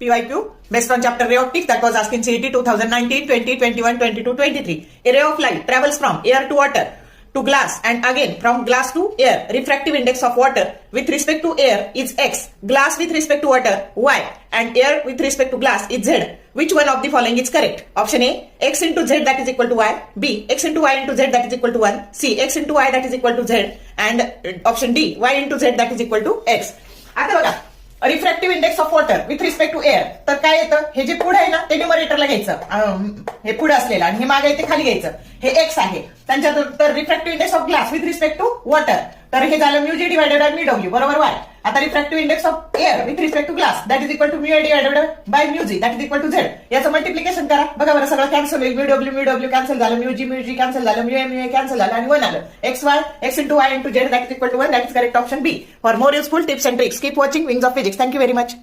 PYQ based on chapter ray optics that was asked in CET 2019, 20, 21, 22, 23. A ray of light travels from air to water to glass and again from glass to air. Refractive index of water with respect to air is x, glass with respect to water y, and air with respect to glass is z. Which one of the following is correct? Option A, x into z that is equal to y. B, x into y into z that is equal to 1. C, x into y that is equal to z. And option D, y into z that is equal to x. आता बघा, refractive index of water with respect to air, तर काय येतं, हे जे पुढे आहे ना ते न्यूमरेटरला घ्यायचं, हे पुढे असलेलं, आणि हे मागे आहे ते खाली घ्यायचं, हे एक्स आहे. त्यांच्यानंतर refractive index of glass with respect to water, तर हे झालं mu g divided by mu डब्ल्यू बरोबर वाय. आता refractive index of air with respect to glass that is equal to mu a divided by mu g that is equal to z. याचं multiplication करा, बघा बरं सगळं कॅन्सल होईल. Mu डब्ल्यू कॅन्सल झालं, म्यू जी कॅन्सल झालं, म्यू ए कॅन्सल झालं, आणि 1 आलं. X into y into z that is equal to 1. That is correct option B. For more useful tips and tricks keep watching wings of physics. Thank you very much.